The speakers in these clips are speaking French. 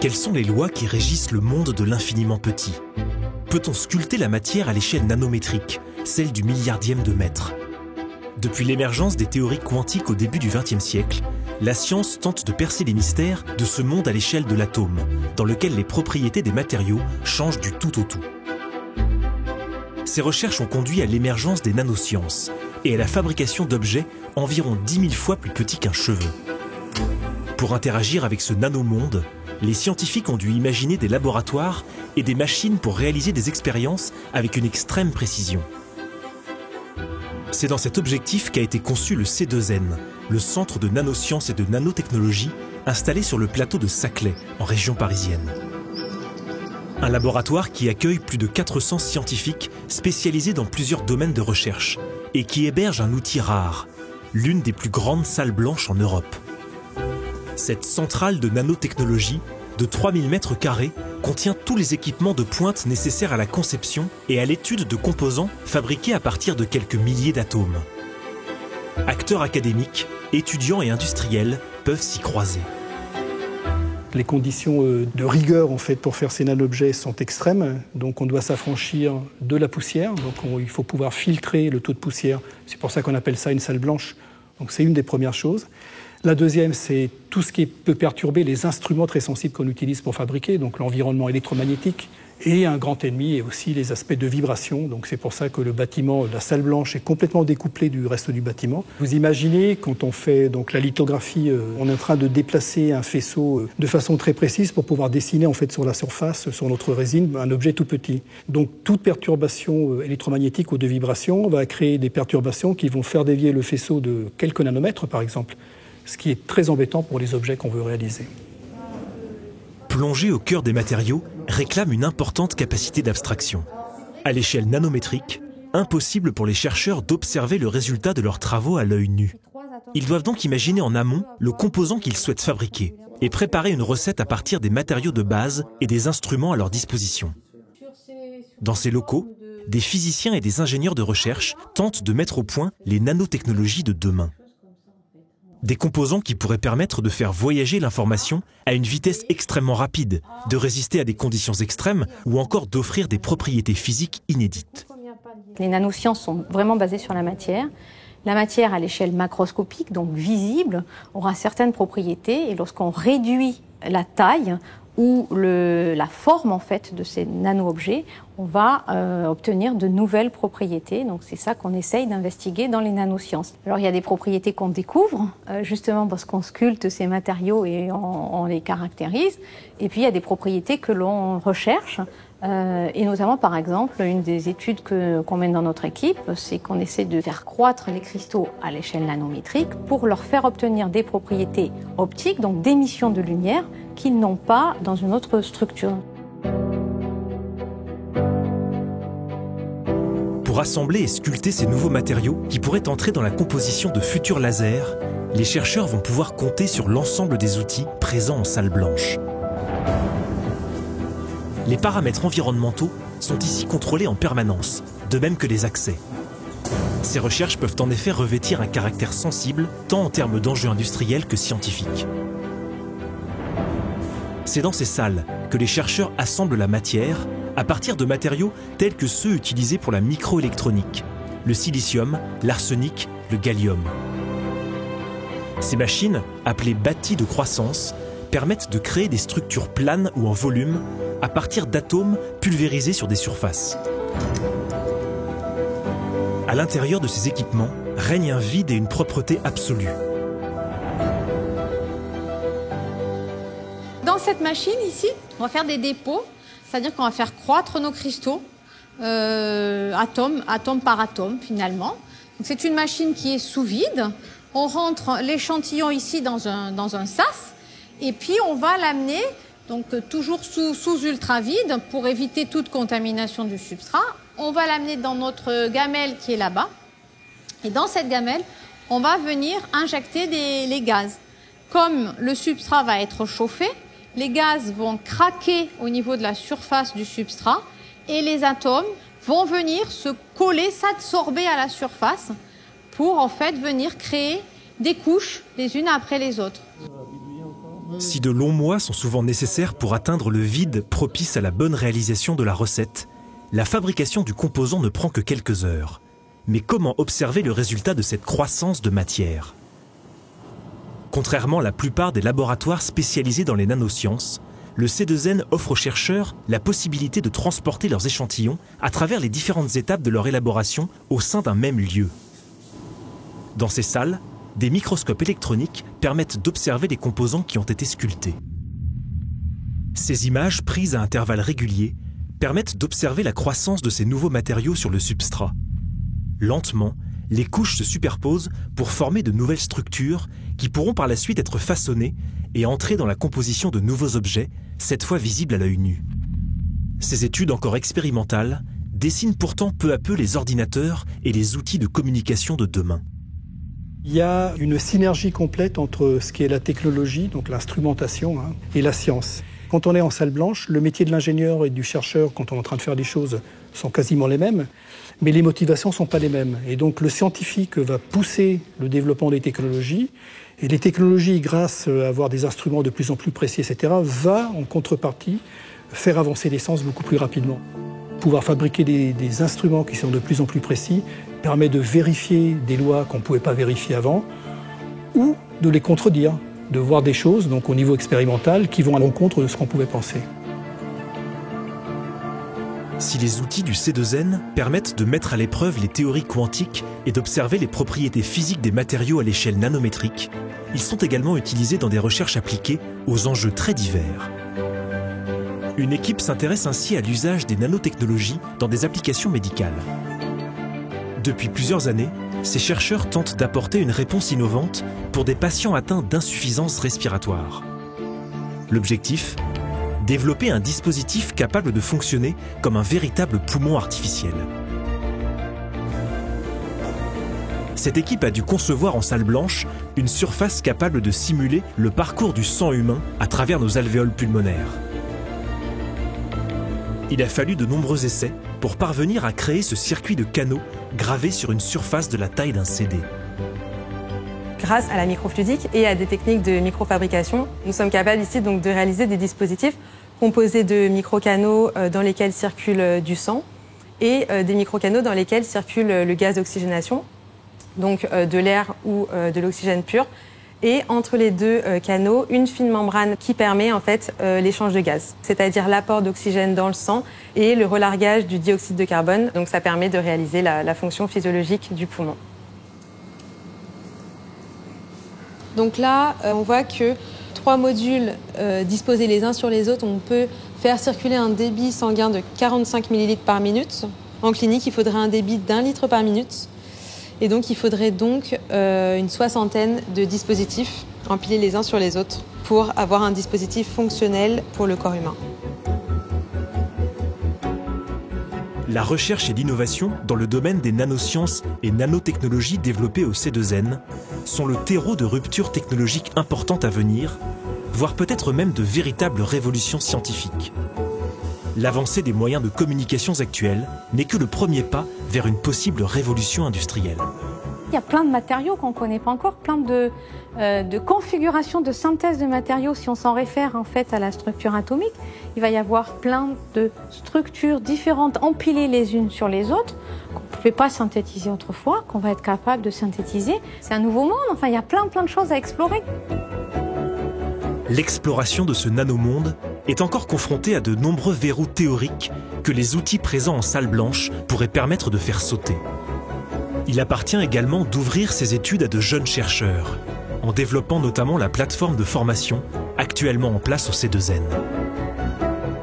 Quelles sont les lois qui régissent le monde de l'infiniment petit? Peut-on sculpter la matière à l'échelle nanométrique, celle du milliardième de mètre? Depuis l'émergence des théories quantiques au début du XXe siècle, la science tente de percer les mystères de ce monde à l'échelle de l'atome, dans lequel les propriétés des matériaux changent du tout au tout. Ces recherches ont conduit à l'émergence des nanosciences et à la fabrication d'objets environ 10 000 fois plus petits qu'un cheveu. Pour interagir avec ce nanomonde, les scientifiques ont dû imaginer des laboratoires et des machines pour réaliser des expériences avec une extrême précision. C'est dans cet objectif qu'a été conçu le C2N, le Centre de nanosciences et de nanotechnologie installé sur le plateau de Saclay, en région parisienne. Un laboratoire qui accueille plus de 400 scientifiques spécialisés dans plusieurs domaines de recherche et qui héberge un outil rare, l'une des plus grandes salles blanches en Europe. Cette centrale de nanotechnologie, de 3000 m², contient tous les équipements de pointe nécessaires à la conception et à l'étude de composants fabriqués à partir de quelques milliers d'atomes. Acteurs académiques, étudiants et industriels peuvent s'y croiser. Les conditions de rigueur en fait, pour faire ces nano-objets sont extrêmes. Donc on doit s'affranchir de la poussière. Donc il faut pouvoir filtrer le taux de poussière. C'est pour ça qu'on appelle ça une salle blanche. Donc c'est une des premières choses. La deuxième, c'est tout ce qui peut perturber les instruments très sensibles qu'on utilise pour fabriquer, donc l'environnement électromagnétique. Et un grand ennemi est aussi les aspects de vibration. Donc c'est pour ça que le bâtiment, la salle blanche, est complètement découplée du reste du bâtiment. Vous imaginez, quand on fait donc la lithographie, on est en train de déplacer un faisceau de façon très précise pour pouvoir dessiner en fait sur la surface, sur notre résine, un objet tout petit. Donc toute perturbation électromagnétique ou de vibration va créer des perturbations qui vont faire dévier le faisceau de quelques nanomètres, par exemple, ce qui est très embêtant pour les objets qu'on veut réaliser. Plonger au cœur des matériaux réclame une importante capacité d'abstraction. À l'échelle nanométrique, impossible pour les chercheurs d'observer le résultat de leurs travaux à l'œil nu. Ils doivent donc imaginer en amont le composant qu'ils souhaitent fabriquer et préparer une recette à partir des matériaux de base et des instruments à leur disposition. Dans ces locaux, des physiciens et des ingénieurs de recherche tentent de mettre au point les nanotechnologies de demain. Des composants qui pourraient permettre de faire voyager l'information à une vitesse extrêmement rapide, de résister à des conditions extrêmes ou encore d'offrir des propriétés physiques inédites. Les nanosciences sont vraiment basées sur la matière. La matière à l'échelle macroscopique, donc visible, aura certaines propriétés et lorsqu'on réduit la taille ou la forme en fait de ces nano-objets, on va obtenir de nouvelles propriétés. Donc c'est ça qu'on essaye d'investiguer dans les nanosciences. Alors il y a des propriétés qu'on découvre, justement parce qu'on sculpte ces matériaux et on les caractérise. Et puis il y a des propriétés que l'on recherche. Et notamment, par exemple, une des études qu'on mène dans notre équipe, c'est qu'on essaie de faire croître les cristaux à l'échelle nanométrique pour leur faire obtenir des propriétés optiques, donc d'émission de lumière, qu'ils n'ont pas dans une autre structure. Pour assembler et sculpter ces nouveaux matériaux qui pourraient entrer dans la composition de futurs lasers, les chercheurs vont pouvoir compter sur l'ensemble des outils présents en salle blanche. Les paramètres environnementaux sont ici contrôlés en permanence, de même que les accès. Ces recherches peuvent en effet revêtir un caractère sensible, tant en termes d'enjeux industriels que scientifiques. C'est dans ces salles que les chercheurs assemblent la matière à partir de matériaux tels que ceux utilisés pour la microélectronique, le silicium, l'arsenic, le gallium. Ces machines, appelées bâtis de croissance, permettent de créer des structures planes ou en volume à partir d'atomes pulvérisés sur des surfaces. À l'intérieur de ces équipements règne un vide et une propreté absolue. Dans cette machine ici, on va faire des dépôts, c'est-à-dire qu'on va faire croître nos cristaux, atome par atome finalement. C'est une machine qui est sous vide. On rentre l'échantillon ici dans un sas et puis on va l'amener donc toujours sous ultravide pour éviter toute contamination du substrat. On va l'amener dans notre gamelle qui est là-bas. Et dans cette gamelle, on va venir injecter les gaz. Comme le substrat va être chauffé, les gaz vont craquer au niveau de la surface du substrat et les atomes vont venir se coller, s'absorber à la surface pour en fait venir créer des couches les unes après les autres. Si de longs mois sont souvent nécessaires pour atteindre le vide propice à la bonne réalisation de la recette, la fabrication du composant ne prend que quelques heures. Mais comment observer le résultat de cette croissance de matière? Contrairement à la plupart des laboratoires spécialisés dans les nanosciences, le C2N offre aux chercheurs la possibilité de transporter leurs échantillons à travers les différentes étapes de leur élaboration au sein d'un même lieu. Dans ces salles, des microscopes électroniques permettent d'observer les composants qui ont été sculptés. Ces images, prises à intervalles réguliers, permettent d'observer la croissance de ces nouveaux matériaux sur le substrat. Lentement, les couches se superposent pour former de nouvelles structures qui pourront par la suite être façonnées et entrer dans la composition de nouveaux objets, cette fois visibles à l'œil nu. Ces études encore expérimentales dessinent pourtant peu à peu les ordinateurs et les outils de communication de demain. Il y a une synergie complète entre ce qui est la technologie, donc l'instrumentation, et la science. Quand on est en salle blanche, le métier de l'ingénieur et du chercheur, quand on est en train de faire des choses, sont quasiment les mêmes, mais les motivations ne sont pas les mêmes. Et donc le scientifique va pousser le développement des technologies, et les technologies, grâce à avoir des instruments de plus en plus précis, etc., va en contrepartie faire avancer les sciences beaucoup plus rapidement. Pouvoir fabriquer des instruments qui sont de plus en plus précis permet de vérifier des lois qu'on ne pouvait pas vérifier avant, ou de les contredire, de voir des choses donc au niveau expérimental qui vont à l'encontre de ce qu'on pouvait penser. Si les outils du C2N permettent de mettre à l'épreuve les théories quantiques et d'observer les propriétés physiques des matériaux à l'échelle nanométrique, ils sont également utilisés dans des recherches appliquées aux enjeux très divers. Une équipe s'intéresse ainsi à l'usage des nanotechnologies dans des applications médicales. Depuis plusieurs années, ces chercheurs tentent d'apporter une réponse innovante pour des patients atteints d'insuffisance respiratoire. L'objectif ? Développer un dispositif capable de fonctionner comme un véritable poumon artificiel. Cette équipe a dû concevoir en salle blanche une surface capable de simuler le parcours du sang humain à travers nos alvéoles pulmonaires. Il a fallu de nombreux essais pour parvenir à créer ce circuit de canaux gravé sur une surface de la taille d'un CD. Grâce à la microfluidique et à des techniques de microfabrication, nous sommes capables ici donc de réaliser des dispositifs composés de microcanaux dans lesquels circule du sang et des microcanaux dans lesquels circule le gaz d'oxygénation, donc de l'air ou de l'oxygène pur. Et entre les deux canaux, une fine membrane qui permet en fait l'échange de gaz, c'est-à-dire l'apport d'oxygène dans le sang et le relargage du dioxyde de carbone. Donc ça permet de réaliser la fonction physiologique du poumon. Donc là, on voit que 3 modules disposés les uns sur les autres, on peut faire circuler un débit sanguin de 45 ml par minute. En clinique, il faudrait un débit d'1 litre par minute. Et donc, il faudrait donc une soixantaine de dispositifs empilés les uns sur les autres pour avoir un dispositif fonctionnel pour le corps humain. La recherche et l'innovation dans le domaine des nanosciences et nanotechnologies développées au C2N sont le terreau de ruptures technologiques importantes à venir, voire peut-être même de véritables révolutions scientifiques. L'avancée des moyens de communication actuels n'est que le premier pas vers une possible révolution industrielle. Il y a plein de matériaux qu'on ne connaît pas encore, plein de configurations de synthèse de matériaux. Si on s'en réfère en fait à la structure atomique, il va y avoir plein de structures différentes empilées les unes sur les autres qu'on ne pouvait pas synthétiser autrefois, qu'on va être capable de synthétiser. C'est un nouveau monde, enfin il y a plein de choses à explorer. L'exploration de ce nanomonde est encore confrontée à de nombreux verrous théoriques que les outils présents en salle blanche pourraient permettre de faire sauter. Il appartient également d'ouvrir ces études à de jeunes chercheurs, en développant notamment la plateforme de formation actuellement en place au C2N.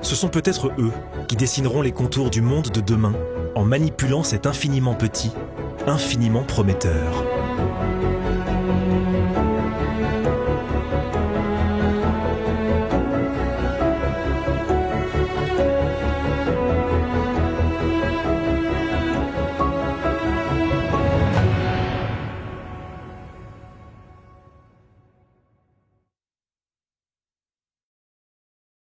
Ce sont peut-être eux qui dessineront les contours du monde de demain en manipulant cet infiniment petit, infiniment prometteur.